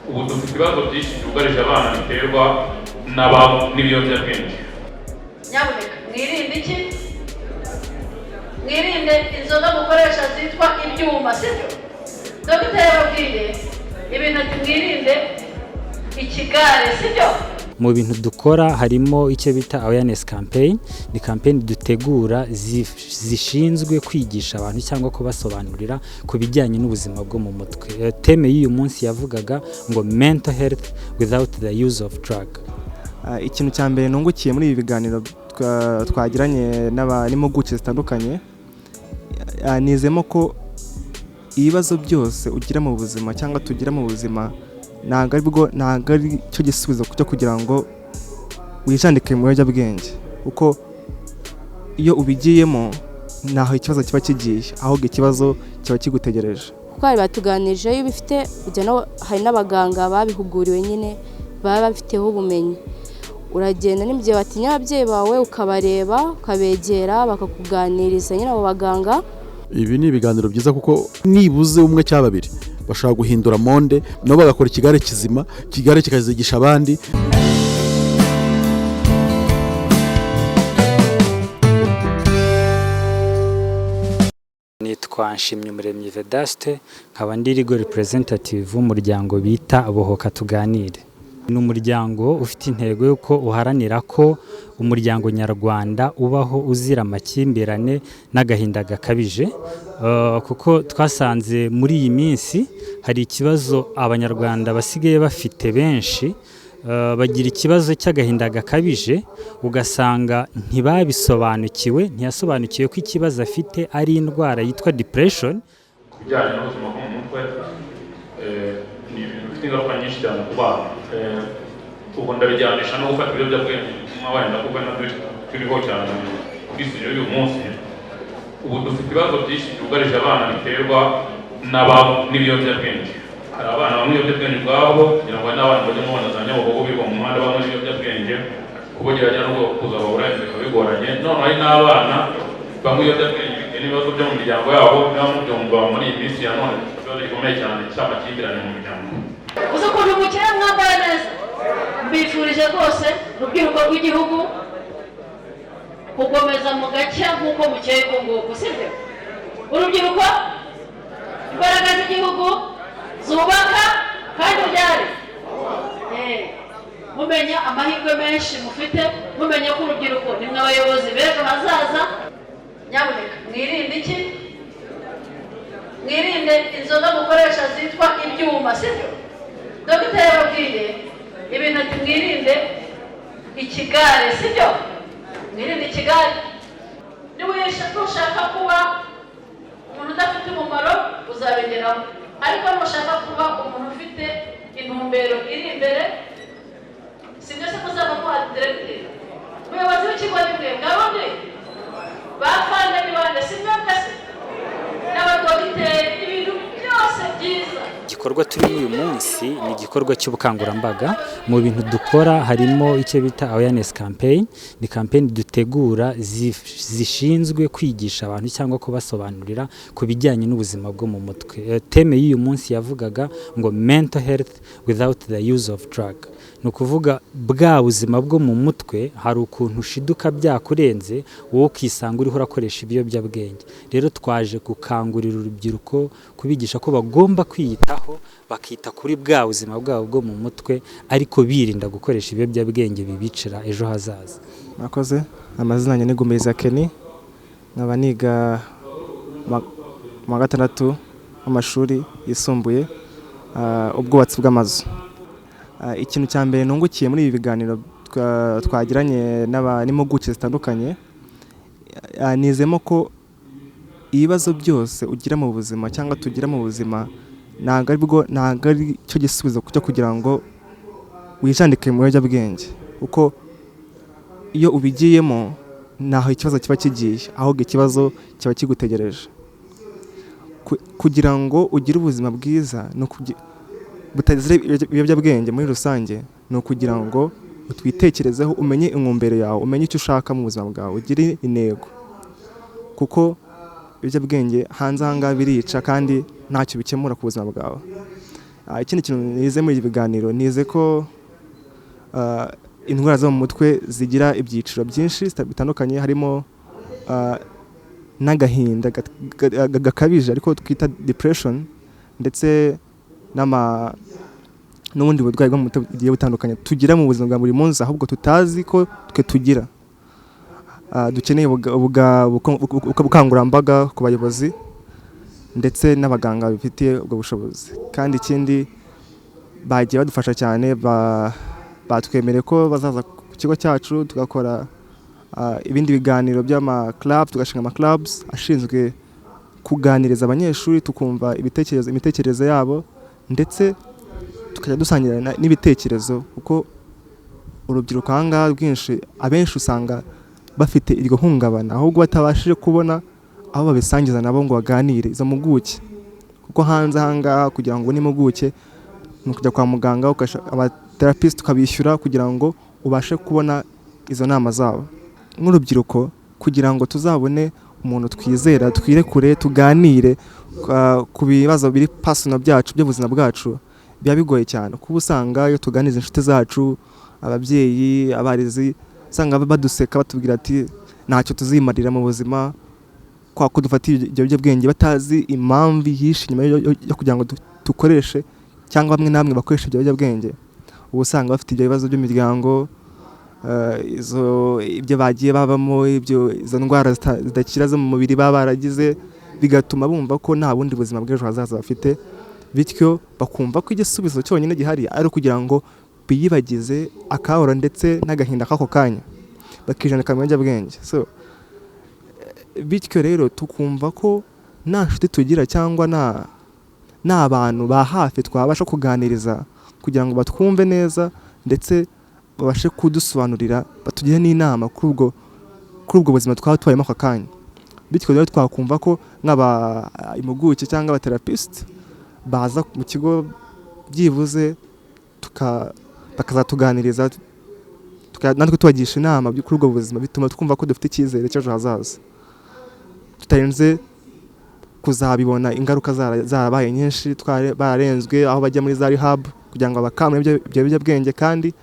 ubu dufite ibibazo byinshi byugarije abana biterwa n'ibiyobyabwenge. Nyamuneka mwirinde iki? Mwirinde inzoga mukoresha zitwa ibyuma, sibyo? Dogiteri yababwiye ibintu ati mwirinde ikigare, sibyo? Mu bintu dukora harimo icyo bita awareness campaign. Ni campaign dutegura zishinzwe kwigisha abantu cyangwa kubasobanurira ku bijyanye n'ubuzima bwo mu mutwe. Teme y'uyu munsi yavugaga ngo mental health without the use of drug. Ikintu cya mbere nungukiye muri ibi biganiro twagiranye n'impuguke zitandukanye, nizemo ko ibibazo byose ugira mu buzima cyangwa tugira mu buzima ntabwo ari cyo gisubizo cyo kugira ngo wijandike mu biyobyabwenge, kuko iyo ubigiyemo ntaho ikibazo kiba kigiye, ahubwo ikibazo kiba kigutegereje. Kuko batuganirije iyo bifite hari n'abaganga babihuguriwe nyine baba bafiteho ubumenyi. Uragenda n'igihe batinya ababyeyi bawe ukabareba ukabegera bakakuganiriza nyine abo baganga. Ibi ni ibiganiro byiza kuko nibuze umwe cyangwa babiri bashaka guhindura monde nabo bagakora ikigare kizima, ikigare kikazigisha abandi. Nitwa Nshimyumuremyi Vedaste, nkaba ndi legal representative w'umuryango bita Bohoka Tuganire. Ni umuryango ufite intego yuko uharanira ko umuryango nyarwanda ubaho uzira amakimbirane n'agahinda gakabije, kuko twasanze muri iyi minsi hari ikibazo abanyarwanda basigaye bafite benshi, bagira ikibazo cy'agahinda gakabije, ugasanga ntibabisobanukiwe, ntiyasobanukiwe ko ikibazo afite ari indwara yitwa depression. Kubijyanye n'ubuzima bwo mu mutwe ni ibintu bifite ingaruka nyinshi cyane ku bana. Ubu ndabijyanisha no gufata ibiyobyabwenge wenda kuko nabyo turiho cyane kuri isi y'uyu munsi. Ubu dufite ibibazo byinshi byugarije abana biterwa n'ibiyobyabwenge. Hari abana bamwe ibiyobyabwenge ubwabo kugira ngo n'abana bajye mubona za Nyabugogo birirwa mu muhanda banywa ibiyobyabwenge, kubugeranya no kuzabura bikaba bigoranye. None hari n'abana banywa ibiyobyabwenge bitewe n'ibibazo byo mu miryango yabo, niba mubyumva muri iyi minsi ya none ikibazo gikomeye cyane cy'amakimbirane mu miryango. Uzi ukuntu mukira mwambaye neza? Mbifurije rwose urubyiruko rw'igihugu kugomeza mu gacya nk'uko mukeye nguko, sibyo? Urubyiruko imbaraga z'igihugu zubaka kandi byari mumenya amahirwe menshi mufite, mumenya ko urubyiruko ni mwe abayobozi b'ejo hazaza. Nyamuneka mwirinde iki? Mwirinde inzoga mukoresha zitwa ibyuma, sibyo? Dogiteri yababwiye ibintu ati mwirinde ikigare, sibyo? Mwirinde ikigare. Nushaka kuba umuntu udafite umumaro uzabigeraho, ariko nushaka kuba umuntu ufite intumbero iri imbere, sibyo se muzaba muha diregiteri. Umuyobozi w'ikigo ni mwebwe, abandi bafande ni bande, sibyo mwese? N'abadogiteri, ibintu byose byiza. Igikorwa turi uyu munsi ni igikorwa cy'ubukangurambaga. Mu bintu dukora harimo icyo bita awareness campaign. Ni campaign dutegura zishinzwe kwigisha abantu cyangwa kubasobanurira ku bijyanye n'ubuzima bwo mu mutwe. Teme y'uyu munsi yavugaga ngo mental health without the use of drug. Ni ukuvuga bwa buzima bwo mu mutwe hari ukuntu ushiduka byakurenze wowe ukisanga uriho urakoresha ibiyobyabwenge. Rero twaje gukangurira urubyiruko kubigisha ko bagomba kwiyitaho, bakita kuri bwa buzima bwabo bwo mu mutwe, ariko birinda gukoresha ibiyobyabwenge bibicira ejo hazaza. Mwakoze. Amazina yanjye ni Gumeza Kenny, nkaba niga mu gatandatu w'amashuri yisumbuye ubwubatsi bw'amazu. Ikintu cya mbere nungukiye muri ibi biganiro twagiranye n'impuguke zitandukanye, nizemo ko ibibazo byose ugira mu buzima cyangwa tugira mu buzima ntabwo ari cyo gisubizo cyo kugira ngo wijandike mu biyobyabwenge, kuko iyo ubigiyemo ntaho ikibazo kiba kigiye, ahubwo ikibazo kiba kigutegereje. Kugira ngo ugire ubuzima bwiza butazira ibiyobyabwenge muri rusange, ni ukugira ngo utwitekerezeho, umenye intumbero yawe, umenye icyo ushaka mu buzima bwawe, ugire intego, kuko ibiyobyabwenge hanze aha ngaha birica kandi ntacyo bikemura ku buzima bwawe. Ikindi kintu nize muri ibi biganiro nize ko indwara zo mu mutwe zigira ibyiciro byinshi bitandukanye, harimo n'agahinda gakabije ariko twita depression, ndetse n'ubundi burwayi bwo mu mutwe bugiye butandukanye tugira mu buzima bwa buri munsi ahubwo tutazi ko twe tugira. Dukeneye ubukangurambaga ku bayobozi ndetse n'abaganga bifitiye ubwo bushobozi. Kandi ikindi bagiye badufasha cyane, batwemereye ko bazaza ku kigo cyacu tugakora ibindi biganiro by'ama-club, tugashinga ama-clubs ashinzwe kuganiriza abanyeshuri, tukumva imitekerereze yabo ndetse tukajya dusangira n'ibitekerezo, kuko urubyiruko ahangaha rwinshi abenshi usanga bafite iryo hungabana ahubwo batabashije kubona aho babisangiza nabo ngo baganire izo mpuguke, kuko hanze ahangaha kugira ngo n'impuguke ni ukujya kwa muganga, abatherapist ukabishyura kugira ngo ubashe kubona izo nama zabo. Nk'urubyiruko kugira ngo tuzabone umuntu twizera, twirekure, tuganire ku bibazo biri personal byacu by'ubuzima bwacu, biba bigoye cyane, kuba usanga iyo tuganiriza inshuti zacu, ababyeyi, abarezi, usanga baduseka batubwira ati ntacyo tuzimarira mu buzima, kwa ko dufata ibyo biyobyabwenge batazi impamvu yihishe inyuma yo kugira ngo dukoreshe, cyangwa bamwe namwe bakoresha ibyo biyobyabwenge. Ubu usanga bafite ibyo bibazo by'imiryango, ibyo bagiye babamo, izo ndwara zidakira zo mu mubiri baba baragize, bigatuma bumva ko nta bundi buzima bw'ejo hazaza bafite, bityo bakumva ko igisubizo cyonyine gihari ari ukugira ngo biyibagize akahoro ndetse n'agahinda k'ako kanya, bakijanika mu biyobyabwenge. Bityo rero tukumva ko nta nshuti tugira cyangwa nta bantu ba hafi twabasha kuganiriza kugira ngo batwumve neza ndetse babashe kudusobanurira, batugire n'inama kuri ubwo buzima twaba tubayemo aka kanya. Bityo rero twakumva ko impuguke cyangwa abatherapist baza mu kigo byibuze bakazatuganiriza, natwe tubagisha inama kuri ubwo buzima, bituma twumva ko dufite icyizere cy'ejo hazaza, tutarenze kuzabibona ingaruka zarabaye nyinshi, bararenzwe aho bajya muri za rehab kugira ngo bakamure ibyo biyobyabwenge, kandi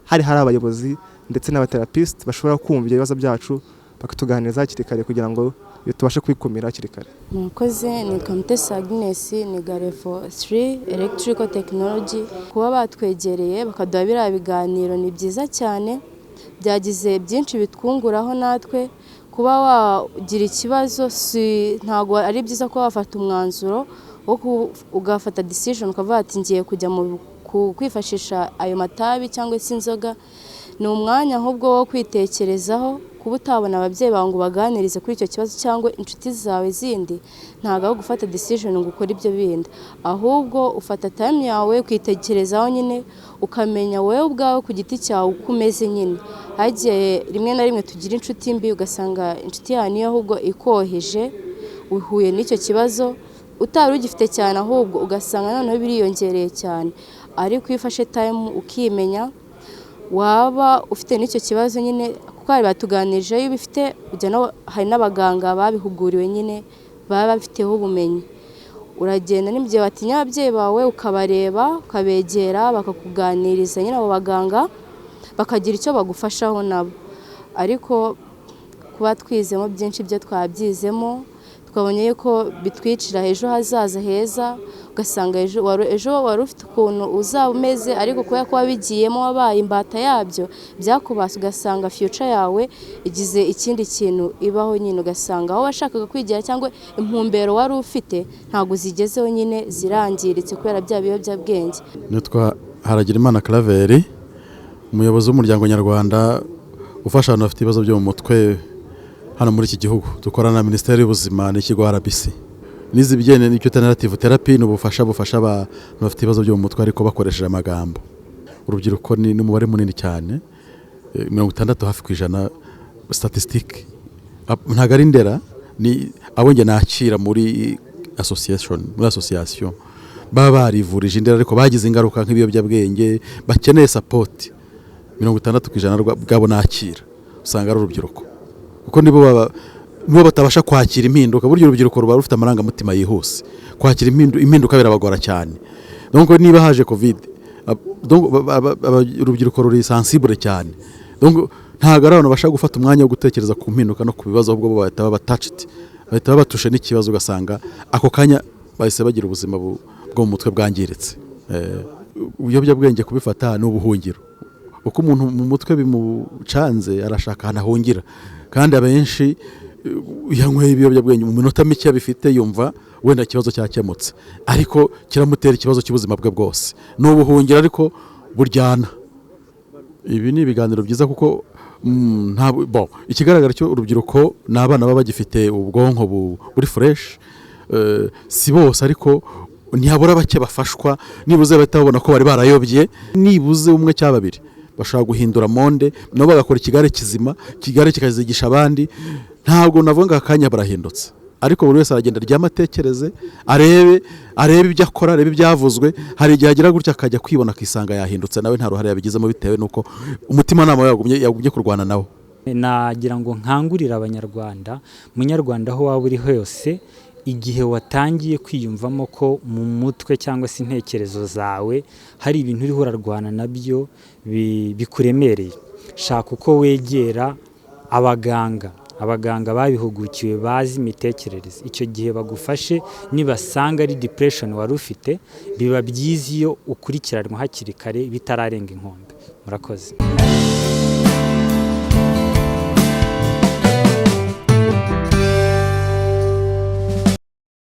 hari abayobozi ndetse n'abatherapist bashobora kumva ibyo bibazo byacu bakatuganiriza hakiri kare kugira ngo tubashe kwikumira hakiri kare. Murakoze, ni Mutesi Agnes, ni Level 3 Electrical Technology. Kuba batwegereye bakaduha biriya biganiro ni byiza cyane, byagize byinshi bitwunguraho natwe. Kuba wagira ikibazo ntago ari byiza ko wafata umwanzuro wo ugafata decision ukavuga ati ngiye kujya mu kwifashisha ayo matabi cyangwa se inzoga. Ni umwanya ahubwo wo kwitekerezaho, kuba utabona ababyeyi bawe ngo baganirize kuri icyo kibazo cyangwa inshuti zawe zindi, ntago aho gufata decision ngo ukore ibyo bindi, ahubwo ufata time yawe kwitekerezaho nyine, ukamenya wowe ubwawe ku giti cyawe uko umeze nyine. Hagiye rimwe na rimwe tugira inshuti mbi, ugasanga inshuti yawe niyo ahubwo ikoheje, uhuye n'icyo kibazo utari ugifite cyane, ahubwo ugasanga noneho biriyongereye cyane. Ariko iyo ufashe time ukimenya, waba ufite n'icyo kibazo nyine, kuko hari batuganirije iyo bifite, hari n'abaganga babihuguriwe nyine baba bafiteho ubumenyi. Uragenda n'igihe watinya ababyeyi bawe ukabareba, ukabegera, bakakuganiriza nyine abo baganga, bakagira icyo bagufashaho nabo. Ariko kuba twizemo byinshi byo twabyizemo, twabonye ko bitwicira ejo hazaza heza, ugasanga ejo wari ufite ukuntu uzaba umeze, ariko kubera ko wabigiyemo wabaye imbata yabyo, byakubasa, ugasanga future yawe igize ikindi kintu ibaho nyine, ugasanga aho washakaga kwigira cyangwa impumbero wari ufite ntabwo zigezeho nyine, zirangiritse kubera bya biyobyabwenge. Nitwa Haragirimana Claver, umuyobozi w'umuryango nyarwanda ufasha abantu bafite ibibazo byo mu mutwe hano muri iki gihugu. Dukorana na Minisiteri y'Ubuzima n'ikigo RBC. Nizi bijyanye n'icyo alternative therapy n'ubufasha abantu bafite ibibazo byo mu mutwe ariko bakoresheje amagambo. Urubyiruko ni umubare munini cyane, 60 hafi kwijana statistique. Ntago ari ndera, ni abo nge nakira muri association baba barivurije indera ariko bagize ingaruka nk'ibiyobyabwenge, bakeneye support. 60% bwabo nakira usanga ari urubyiruko, kuko nibo batabasha kwakira impinduka. Buryo urubyiruko ruba rufite amarangamutima yihuse, kwakira impinduka birabagora cyane. donc niba haje covid urubyiruko ruri sensible cyane, donc ntago ari abantu bashaka gufata umwanya wo gutekereza ku mpinduka no ku bibazo, ahubwo bahita baba touched, bahita babatushe n'ikibazo, ugasanga ako kanya bahise bagira ubuzima bwo mu mutwe bwangiritse. Ibiyobyabwenge kubifata ni ubuhungiro, uko umuntu mu mutwe bimucanze arashaka ahantu ahungira, kandi abenshi yanyweye ibiyobyabwenge mu minota mike bifite yumva wenda ikibazo cyakemutse, ariko kiramutera ikibazo cy'ubuzima bwe bwose. Ni ubuhungiro ariko buryana. Ibi ni ibiganiro byiza kuko ikigaragara cyo urubyiruko n'abana baba bagifite ubwonko buri fresh, si bose ariko ntihabura bake bafashwa, nibuze bahita babona ko bari barayobye, nibuze umwe cyangwa babiri bashobora guhindura monde nabo bagakora ikigare kizima, ikigare kikazigisha abandi. Ntabwo navuga ngo akanya barahindutse, ariko buri wese aragenda ryamatekereze, arebe ibyo akora, arebe ibyavuzwe. Hari igihe agira gutya akajya kwibona akisanga yahindutse, nawe nta ruhare yabigizemo bitewe nuko umutima nama yagumye kurwana nawo. Nagira ngo nkangurira abanyarwanda, munyarwanda aho waba uri hose, igihe watangiye kwiyumvamo ko mu mutwe cyangwa se intekerezo zawe hari ibintu uriho urarwana nabyo bikuremereye, shaka uko wegera abaganga babihugukiwe bazi imitekerereze. Icyo gihe bagufashe, nibasanga ari depression wari ufite, biba byiza iyo ukurikiranwa hakiri kare bitararenga inkombe. Murakoze.